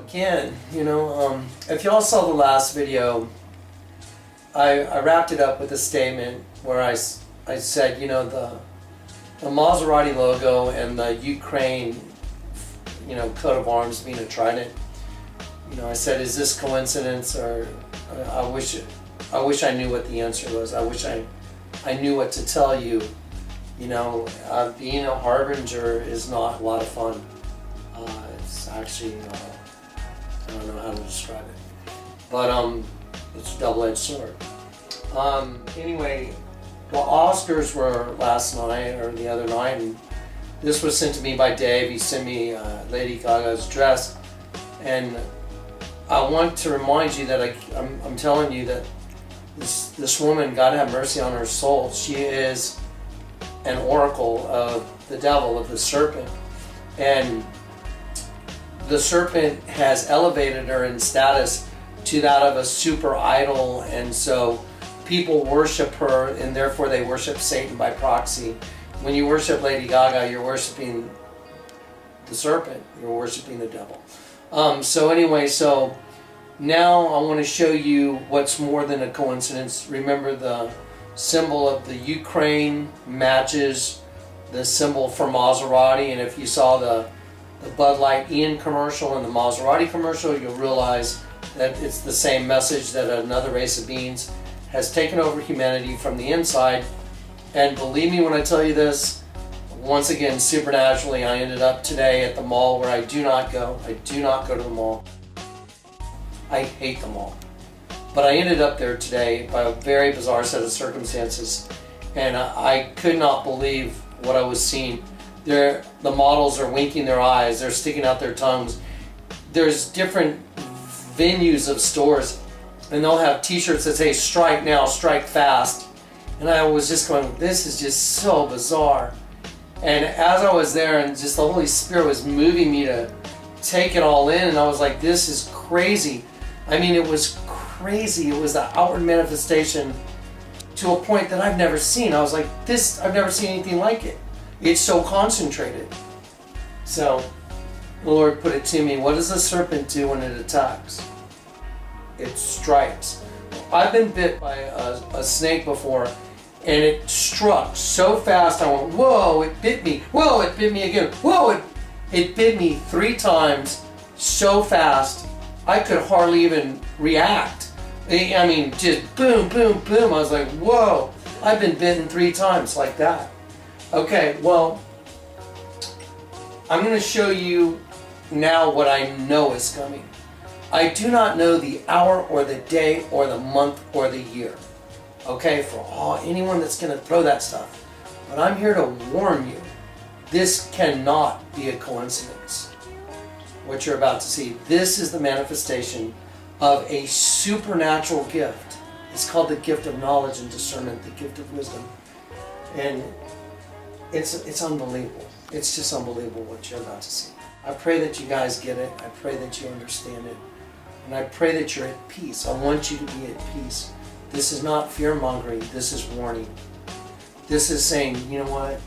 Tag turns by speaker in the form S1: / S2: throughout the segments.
S1: again, if y'all saw the last video, I wrapped it up with a statement where I said, the Maserati logo and the Ukraine, coat of arms being a trident. I said, is this coincidence, or I wish I knew what the answer was. I wish I knew what to tell you. Being a harbinger is not a lot of fun. It's actually, I don't know how to describe it, but it's a double-edged sword. Anyway, the Oscars were last night or the other night, and this was sent to me by Dave. He sent me Lady Gaga's dress, and I want to remind you that I'm telling you that this woman, God have mercy on her soul, she is an oracle of the devil, of the serpent, and the serpent has elevated her in status to that of a super idol, and so people worship her, and therefore they worship Satan by proxy. When you worship Lady Gaga, you're worshiping the serpent, you're worshiping the devil. So now I want to show you what's more than a coincidence. Remember, the symbol of the Ukraine matches the symbol for Maserati, and if you saw the Bud Light Ian commercial and the Maserati commercial, you'll realize that it's the same message, that another race of beings has taken over humanity from the inside. And believe me when I tell you this, once again, supernaturally, I ended up today at the mall where I do not go. I do not go to the mall. I hate the mall. But I ended up there today by a very bizarre set of circumstances, and I could not believe what I was seeing. The models are winking their eyes, they're sticking out their tongues. There's different venues of stores, and they'll have t-shirts that say strike now, strike fast. And I was just going, this is just so bizarre. And as I was there, and just the Holy Spirit was moving me to take it all in, and I was like, this is crazy. I mean, it was crazy. It was the outward manifestation to a point that I've never seen. I was like, I've never seen anything like it. It's so concentrated. So the Lord put it to me, what does a serpent do when it attacks? It strikes. I've been bit by a snake before, and it struck so fast, I went, whoa, it bit me. Whoa, it bit me again. Whoa, it bit me 3 times so fast, I could hardly even react. I mean, just boom, boom, boom. I was like, whoa, I've been bitten 3 times like that. Okay, well, I'm going to show you now what I know is coming. I do not know the hour or the day or the month or the year, okay, for anyone that's going to throw that stuff. But I'm here to warn you, this cannot be a coincidence. What you're about to see, this is the manifestation of a supernatural gift. It's called the gift of knowledge and discernment, the gift of wisdom. And it's unbelievable. It's just unbelievable what you're about to see. I pray that you guys get it. I pray that you understand it. And I pray that you're at peace. I want you to be at peace. This is not fear-mongering. This is warning. This is saying, you know what?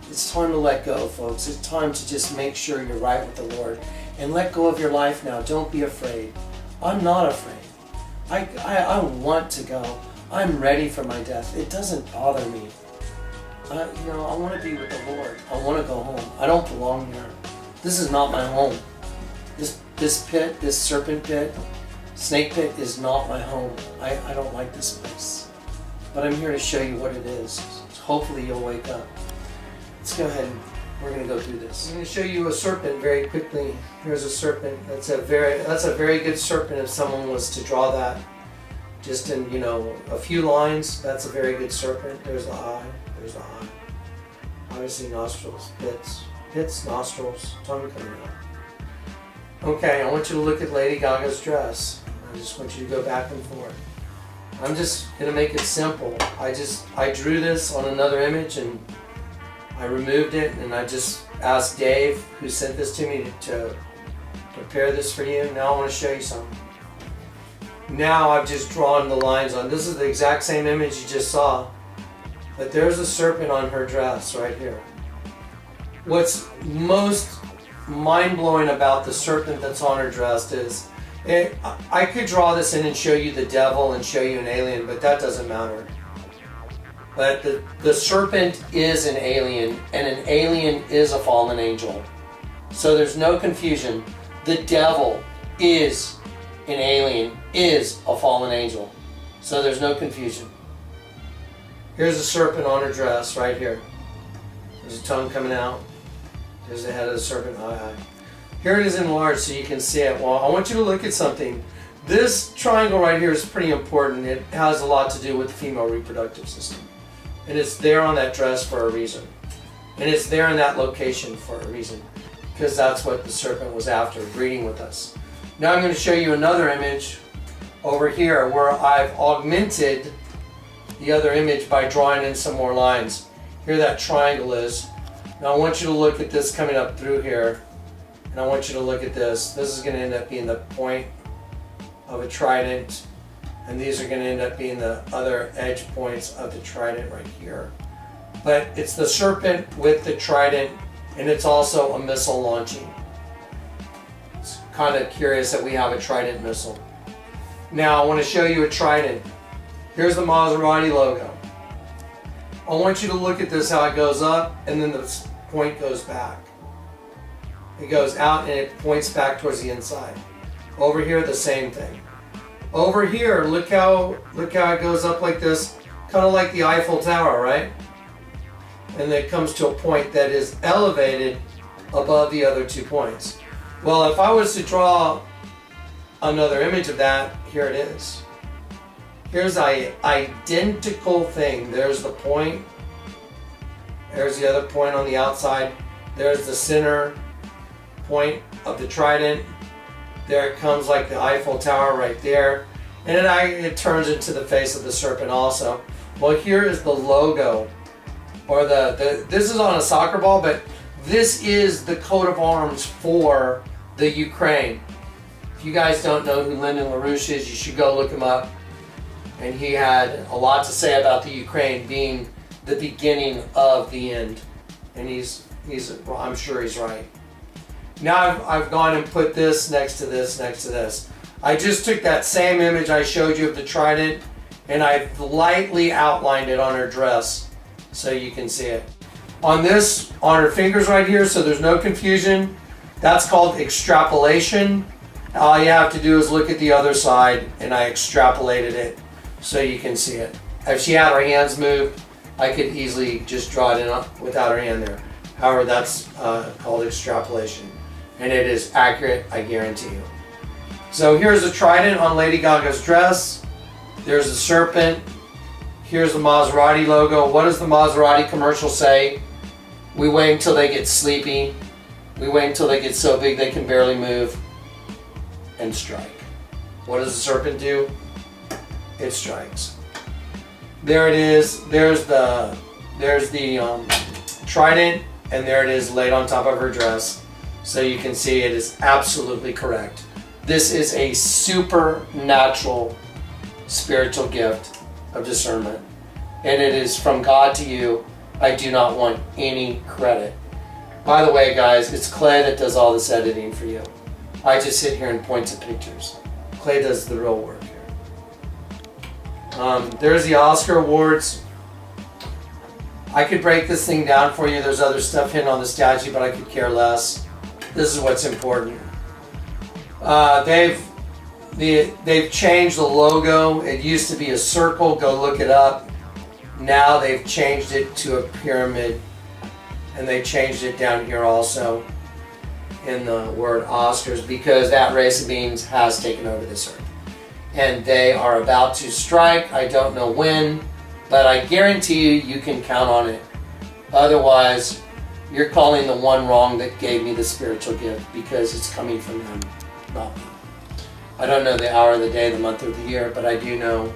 S1: It's time to let go, folks. It's time to just make sure you're right with the Lord. And let go of your life now. Don't be afraid. I'm not afraid. I want to go. I'm ready for my death. It doesn't bother me. I want to be with the Lord. I want to go home. I don't belong here. This is not my home. This pit, this serpent pit, snake pit is not my home. I don't like this place. But I'm here to show you what it is. Hopefully you'll wake up. Let's go ahead and we're going to go through this. I'm going to show you a serpent very quickly. Here's a serpent. That's a very good serpent if someone was to draw that just in, a few lines. That's a very good serpent. There's the eye. There's the eye. Obviously nostrils, pits, nostrils, tongue coming out. Okay, I want you to look at Lady Gaga's dress. I just want you to go back and forth. I'm just going to make it simple. I drew this on another image and I removed it, and I just asked Dave, who sent this to me, to prepare this for you. Now I want to show you something. Now I've just drawn the lines on. This is the exact same image you just saw, but there's a serpent on her dress right here. What's most mind-blowing about the serpent that's on her dress is, I could draw this in and show you the devil and show you an alien, but that doesn't matter. But the serpent is an alien, and an alien is a fallen angel. So there's no confusion. The devil is an alien, is a fallen angel. So there's no confusion. Here's a serpent on her dress right here. There's a tongue coming out. There's the head of the serpent. Here it is enlarged so you can see it. Well, I want you to look at something. This triangle right here is pretty important. It has a lot to do with the female reproductive system. And it's there on that dress for a reason. And it's there in that location for a reason. Because that's what the serpent was after, breeding with us. Now I'm going to show you another image over here where I've augmented the other image by drawing in some more lines. Here that triangle is. Now I want you to look at this coming up through here. And I want you to look at this. This is going to end up being the point of a trident. And these are going to end up being the other edge points of the trident right here. But it's the serpent with the trident, and it's also a missile launching. It's kind of curious that we have a trident missile. Now I want to show you a trident. Here's the Maserati logo. I want you to look at this, how it goes up, and then the point goes back. It goes out and it points back towards the inside. Over here, the same thing. Over here, look how it goes up like this, kind of like the Eiffel Tower, right? And then it comes to a point that is elevated above the other 2 points. Well, if I was to draw another image of that, here it is. Here's an identical thing. There's the point. There's the other point on the outside. There's the center point of the trident. There it comes like the Eiffel Tower right there. And it turns into the face of the serpent also. Well, here is the logo. Or this is on a soccer ball, but this is the coat of arms for the Ukraine. If you guys don't know who Lyndon LaRouche is, you should go look him up. And he had a lot to say about the Ukraine being the beginning of the end. And I'm sure he's right. Now I've gone and put this next to this, next to this. I just took that same image I showed you of the trident and I've lightly outlined it on her dress so you can see it. On her fingers right here, so there's no confusion, that's called extrapolation. All you have to do is look at the other side, and I extrapolated it so you can see it. If she had her hands moved, I could easily just draw it in without her hand there. However, that's called extrapolation. And it is accurate, I guarantee you. So here's a trident on Lady Gaga's dress. There's a serpent. Here's the Maserati logo. What does the Maserati commercial say? We wait until they get sleepy. We wait until they get so big they can barely move and strike. What does the serpent do? It strikes. There it is. There's the trident, and there it is laid on top of her dress. So you can see it is absolutely correct. This is a supernatural spiritual gift of discernment. And it is from God to you. I do not want any credit. By the way, guys, it's Clay that does all this editing for you. I just sit here and point to pictures. Clay does the real work here. There's the Oscar Awards. I could break this thing down for you. There's other stuff hidden on the statue, but I could care less. This is what's important. They've changed the logo. It used to be a circle. Go look it up. Now they've changed it to a pyramid, and they changed it down here also in the word Oscars because that race of beings has taken over this earth. And they are about to strike. I don't know when, but I guarantee you can count on it. Otherwise, you're calling the one wrong that gave me the spiritual gift because it's coming from them, not me. I don't know the hour of the day, the month of the year, but I do know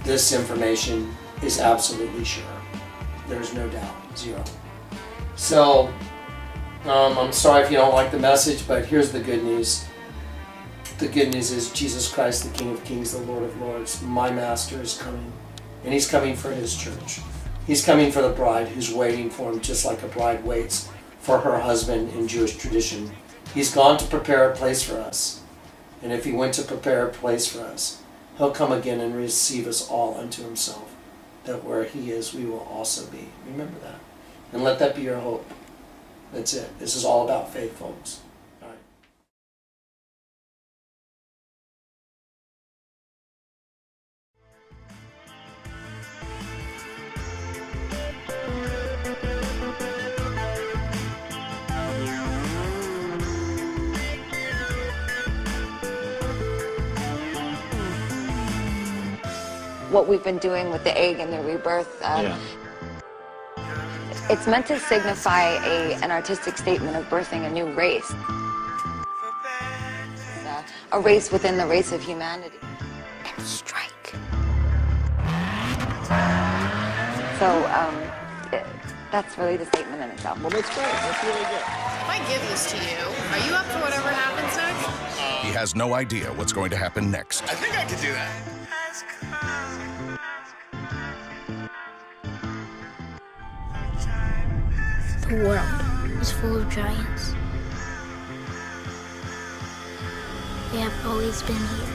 S1: this information is absolutely sure. There's no doubt, zero. So, I'm sorry if you don't like the message, but here's the good news. The good news is Jesus Christ, the King of Kings, the Lord of Lords, my Master is coming. And He's coming for His church. He's coming for the bride who's waiting for Him just like a bride waits for her husband in Jewish tradition. He's gone to prepare a place for us. And if he went to prepare a place for us, he'll come again and receive us all unto himself, that where he is, we will also be. Remember that. And let that be your hope. That's it. This is all about faith, folks. All right.
S2: What we've been doing with the egg and the rebirth, it's meant to signify an artistic statement of birthing a new race. A race within the race of humanity. And strike. So, that's really the statement in itself.
S3: Well, that's great. That's really good.
S4: If I give this to you, are you up for whatever happens next?
S5: He has no idea what's going to happen next.
S3: I think I could do that.
S6: The world is full of giants. They have always been here.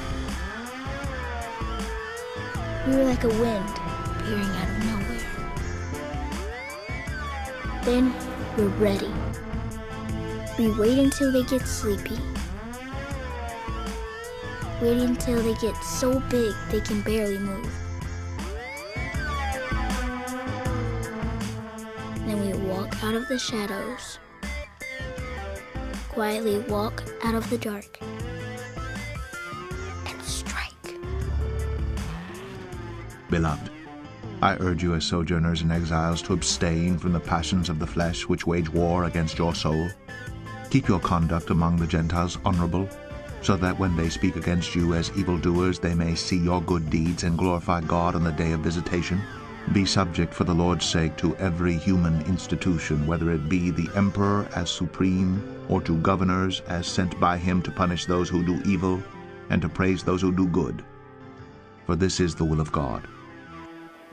S6: We were like a wind appearing out of nowhere. Then we're ready. We wait until they get sleepy. Wait until they get so big they can barely move. Then we walk out of the shadows. Quietly walk out of the dark. And strike.
S7: Beloved, I urge you as sojourners and exiles to abstain from the passions of the flesh which wage war against your soul. Keep your conduct among the Gentiles honorable, so that when they speak against you as evildoers, they may see your good deeds and glorify God on the day of visitation. Be subject for the Lord's sake to every human institution, whether it be the emperor as supreme, or to governors as sent by him to punish those who do evil and to praise those who do good. For this is the will of God.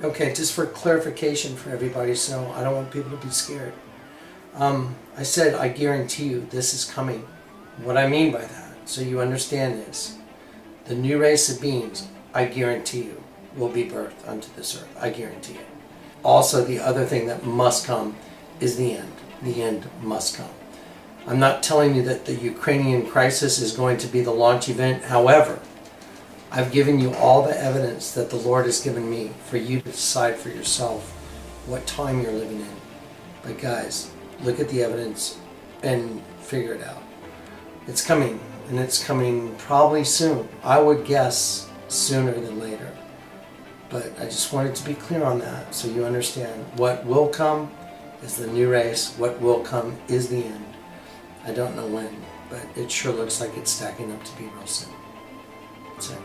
S1: Okay, just for clarification for everybody, so I don't want people to be scared. I said, I guarantee you this is coming. What I mean by that, so you understand this. The new race of beings, I guarantee you, will be birthed unto this earth. I guarantee it. Also, the other thing that must come is the end. The end must come. I'm not telling you that the Ukrainian crisis is going to be the launch event. However, I've given you all the evidence that the Lord has given me for you to decide for yourself what time you're living in. But guys, look at the evidence and figure it out. It's coming, and it's coming probably soon. I would guess sooner than later. But I just wanted to be clear on that so you understand. What will come is the new race. What will come is the end. I don't know when, but it sure looks like it's stacking up to be real soon. That's it.